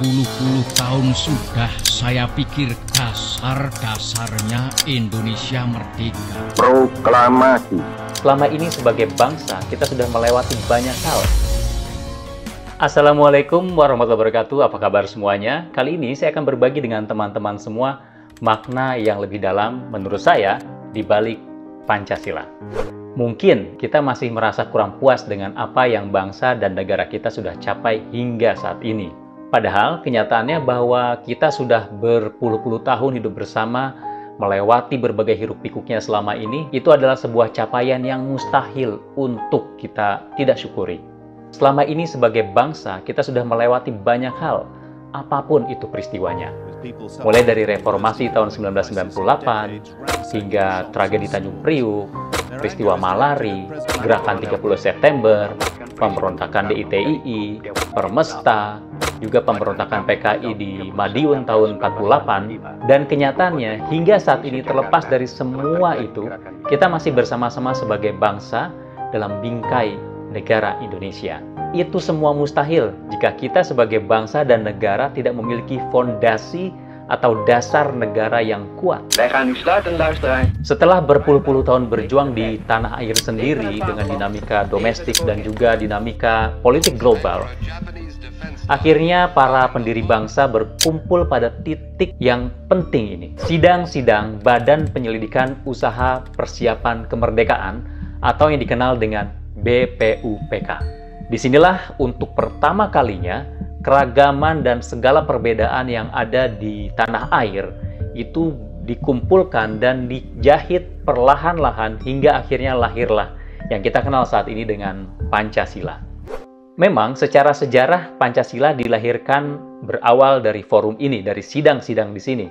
Berpuluh-puluh tahun sudah saya pikir dasar-dasarnya Indonesia merdeka. Proklamasi. Selama ini sebagai bangsa kita sudah melewati banyak hal. Assalamualaikum warahmatullahi wabarakatuh. Apa kabar semuanya? Kali ini saya akan berbagi dengan teman-teman semua makna yang lebih dalam menurut saya di balik Pancasila. Mungkin kita masih merasa kurang puas dengan apa yang bangsa dan negara kita sudah capai hingga saat ini. Padahal kenyataannya bahwa kita sudah berpuluh-puluh tahun hidup bersama, melewati berbagai hiruk-pikuknya selama ini, itu adalah sebuah capaian yang mustahil untuk kita tidak syukuri. Selama ini sebagai bangsa, kita sudah melewati banyak hal, apapun itu peristiwanya. Mulai dari reformasi tahun 1998, hingga tragedi Tanjung Priuk, peristiwa Malari, gerakan 30 September, pemberontakan DITII, Permesta, juga pemberontakan PKI di Madiun tahun 48, dan kenyataannya hingga saat ini terlepas dari semua itu, kita masih bersama-sama sebagai bangsa dalam bingkai negara Indonesia. Itu semua mustahil jika kita sebagai bangsa dan negara tidak memiliki fondasi atau dasar negara yang kuat. Setelah berpuluh-puluh tahun berjuang di tanah air sendiri dengan dinamika domestik dan juga dinamika politik global, akhirnya para pendiri bangsa berkumpul pada titik yang penting ini. Sidang-sidang Badan Penyelidikan Usaha Persiapan Kemerdekaan atau yang dikenal dengan BPUPK. Disinilah untuk pertama kalinya keragaman dan segala perbedaan yang ada di tanah air itu dikumpulkan dan dijahit perlahan-lahan hingga akhirnya lahirlah yang kita kenal saat ini dengan Pancasila. Memang secara sejarah Pancasila dilahirkan berawal dari forum ini, dari sidang-sidang di sini.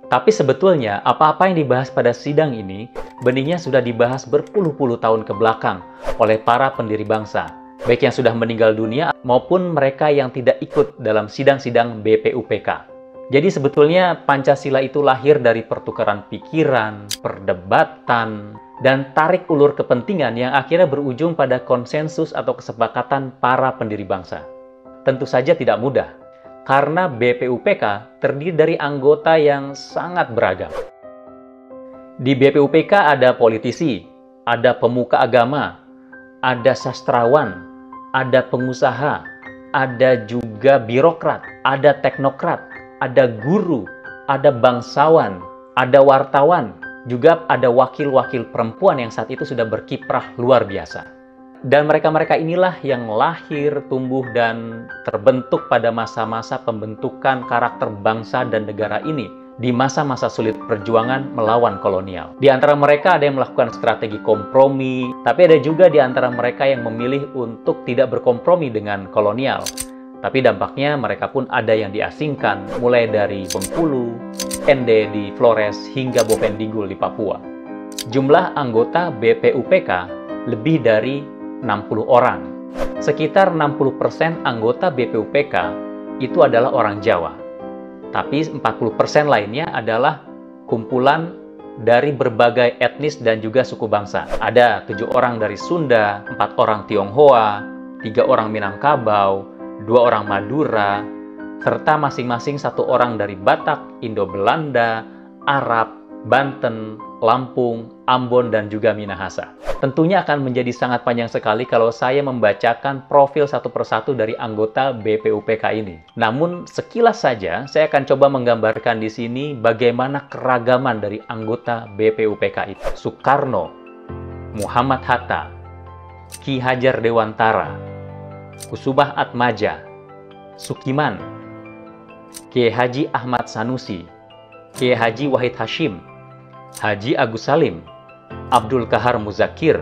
Tapi sebetulnya apa-apa yang dibahas pada sidang ini benihnya sudah dibahas berpuluh-puluh tahun ke belakang oleh para pendiri bangsa, baik yang sudah meninggal dunia maupun mereka yang tidak ikut dalam sidang-sidang BPUPK. Jadi sebetulnya Pancasila itu lahir dari pertukaran pikiran, perdebatan, dan tarik ulur kepentingan yang akhirnya berujung pada konsensus atau kesepakatan para pendiri bangsa. Tentu saja tidak mudah, karena BPUPK terdiri dari anggota yang sangat beragam. Di BPUPK ada politisi, ada pemuka agama, ada sastrawan, ada pengusaha, ada juga birokrat, ada teknokrat, ada guru, ada bangsawan, ada wartawan, juga ada wakil-wakil perempuan yang saat itu sudah berkiprah luar biasa. Dan mereka-mereka inilah yang lahir, tumbuh, dan terbentuk pada masa-masa pembentukan karakter bangsa dan negara ini di masa-masa sulit perjuangan melawan kolonial. Di antara mereka ada yang melakukan strategi kompromi, tapi ada juga di antara mereka yang memilih untuk tidak berkompromi dengan kolonial. Tapi dampaknya mereka pun ada yang diasingkan, mulai dari Bengkulu, Ende di Flores, hingga Bovendigul di Papua. Jumlah anggota BPUPK lebih dari 60 orang. Sekitar 60% anggota BPUPK itu adalah orang Jawa. Tapi 40% lainnya adalah kumpulan dari berbagai etnis dan juga suku bangsa. Ada 7 orang dari Sunda, 4 orang Tionghoa, 3 orang Minangkabau, 2 orang Madura, serta masing-masing 1 orang dari Batak, Indo-Belanda, Arab, Banten, Lampung, Ambon, dan juga Minahasa. Tentunya akan menjadi sangat panjang sekali kalau saya membacakan profil satu persatu dari anggota BPUPK ini. Namun sekilas saja saya akan coba menggambarkan di sini bagaimana keragaman dari anggota BPUPK itu. Soekarno, Muhammad Hatta, Ki Hajar Dewantara, Kusubah Atmaja, Sukiman, Kiai Haji Ahmad Sanusi, Kiai Haji Wahid Hashim, Haji Agus Salim, Abdul Kahar Muzakir,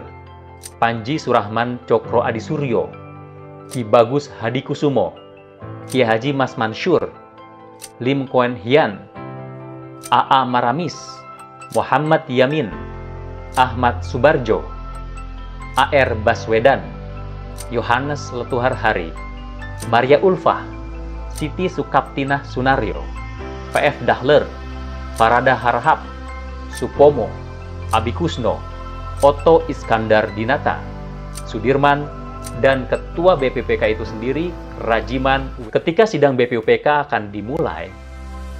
Panji Surahman Cokro Adisuryo, Ki Bagus Hadikusumo, Kiai Haji Mas Mansur, Lim Kuan Hian, A.A. Maramis, Muhammad Yamin, Ahmad Subarjo, A.R. Baswedan, Yohanes Letuhar Hari, Maria Ulfah, Siti Sukaptinah Sunaryo, P.F. Dahler, Farada Harhab, Supomo, Abi Kusno, Otto Iskandar Dinata, Sudirman, dan Ketua BPUPK itu sendiri, Rajiman. Ketika sidang BPUPK akan dimulai,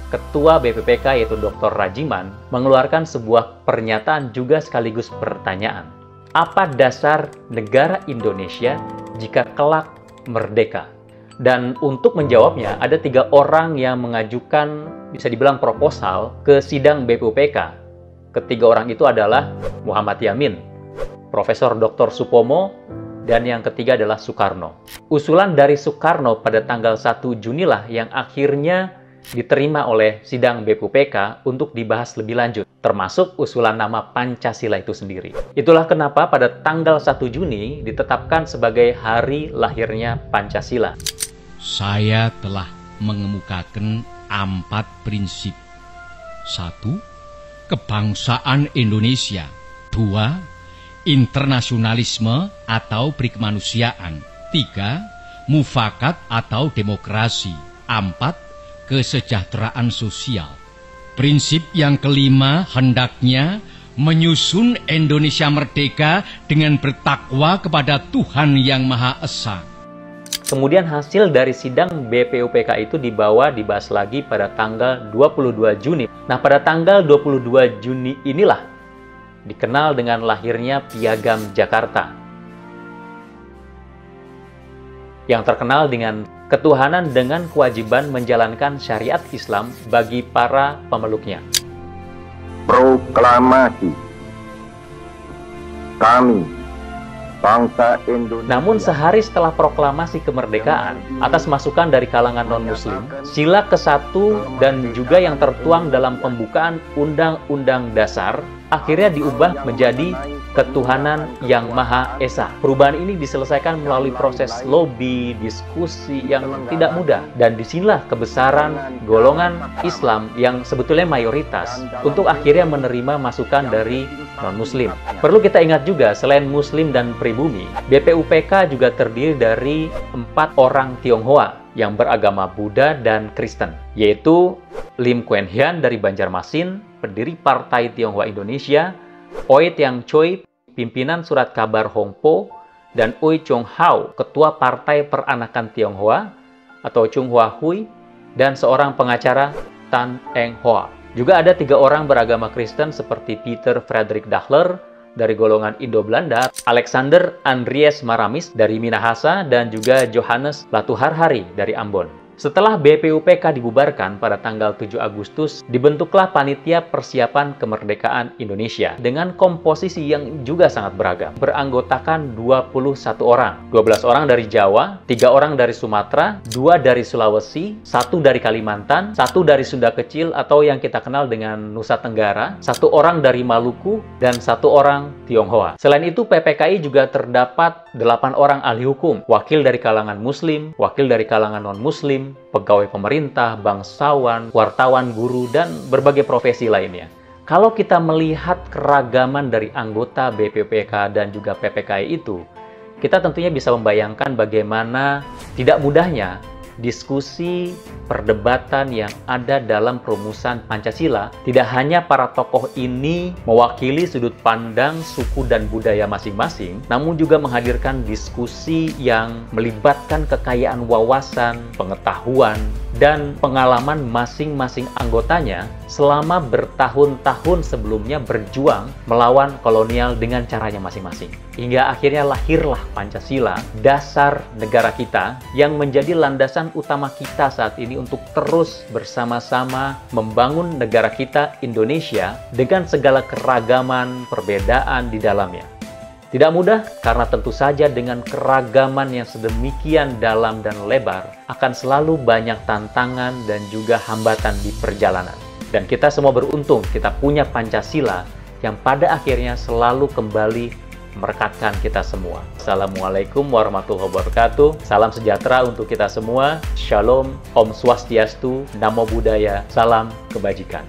Ketua BPUPK yaitu Dr. Rajiman mengeluarkan sebuah pernyataan juga sekaligus pertanyaan. Apa dasar negara Indonesia jika kelak merdeka? Dan untuk menjawabnya, ada 3 orang yang mengajukan, bisa dibilang proposal, ke sidang BPUPK. Ketiga orang itu adalah Muhammad Yamin, Profesor Dr. Supomo, dan yang ketiga adalah Soekarno. Usulan dari Soekarno pada tanggal 1 Juni lah yang akhirnya diterima oleh sidang BPUPK untuk dibahas lebih lanjut, termasuk usulan nama Pancasila itu sendiri. Itulah kenapa pada tanggal 1 Juni ditetapkan sebagai hari lahirnya Pancasila. Saya telah mengemukakan 4 prinsip. 1. Kebangsaan Indonesia. 2. Internasionalisme atau perikemanusiaan. 3. Mufakat atau demokrasi. 4. Kesejahteraan sosial. Prinsip yang kelima hendaknya menyusun Indonesia merdeka dengan bertakwa kepada Tuhan Yang Maha Esa. Kemudian hasil dari sidang BPUPK itu dibahas lagi pada tanggal 22 Juni. Nah, pada tanggal 22 Juni inilah dikenal dengan lahirnya Piagam Jakarta, yang terkenal dengan ketuhanan dengan kewajiban menjalankan syariat Islam bagi para pemeluknya. Proklamasi kami, bangsa Indonesia. Namun sehari setelah proklamasi kemerdekaan, atas masukan dari kalangan non-muslim, sila ke-1 dan juga yang tertuang dalam pembukaan Undang-Undang Dasar akhirnya diubah menjadi ketuhanan yang Maha Esa. Perubahan ini diselesaikan melalui proses lobby, diskusi yang tidak mudah. Dan disinilah kebesaran golongan Islam yang sebetulnya mayoritas untuk akhirnya menerima masukan dari non-muslim. Perlu kita ingat juga, selain muslim dan pribumi, BPUPK juga terdiri dari 4 orang Tionghoa yang beragama Buddha dan Kristen, yaitu Lim Kuan Hian dari Banjarmasin, pendiri Partai Tionghoa Indonesia, Oei Tiang Choi, pimpinan Surat Kabar Hongpo, dan Oei Chong Hao, ketua Partai Peranakan Tionghoa atau Chung Hua Hui, dan seorang pengacara Tan Eng Hoa. Juga ada 3 orang beragama Kristen seperti Peter Frederick Dahler dari golongan Indo-Belanda, Alexander Andries Maramis dari Minahasa, dan juga Johannes Latuharhari dari Ambon. Setelah BPUPK dibubarkan pada tanggal 7 Agustus, dibentuklah Panitia Persiapan Kemerdekaan Indonesia dengan komposisi yang juga sangat beragam. Beranggotakan 21 orang, 12 orang dari Jawa, 3 orang dari Sumatera, 2 dari Sulawesi, 1 dari Kalimantan, 1 dari Sunda Kecil atau yang kita kenal dengan Nusa Tenggara, 1 orang dari Maluku, dan 1 orang Tionghoa. Selain itu, PPKI juga terdapat 8 orang ahli hukum, wakil dari kalangan Muslim, wakil dari kalangan non-Muslim, pegawai pemerintah, bangsawan, wartawan, guru, dan berbagai profesi lainnya. Kalau kita melihat keragaman dari anggota BPUPK dan juga PPKI itu, kita tentunya bisa membayangkan bagaimana tidak mudahnya diskusi, perdebatan yang ada dalam perumusan Pancasila. Tidak hanya para tokoh ini mewakili sudut pandang, suku, dan budaya masing-masing, namun juga menghadirkan diskusi yang melibatkan kekayaan wawasan, pengetahuan, dan pengalaman masing-masing anggotanya selama bertahun-tahun sebelumnya berjuang melawan kolonial dengan caranya masing-masing. Hingga akhirnya lahirlah Pancasila, dasar negara kita, yang menjadi landasan utama kita saat ini untuk terus bersama-sama membangun negara kita Indonesia dengan segala keragaman perbedaan di dalamnya. Tidak mudah karena tentu saja dengan keragaman yang sedemikian dalam dan lebar akan selalu banyak tantangan dan juga hambatan di perjalanan. Dan kita semua beruntung kita punya Pancasila yang pada akhirnya selalu kembali merekatkan kita semua. Assalamualaikum warahmatullahi wabarakatuh. Salam sejahtera untuk kita semua. Shalom, Om Swastiastu, Namo Buddhaya, salam kebajikan.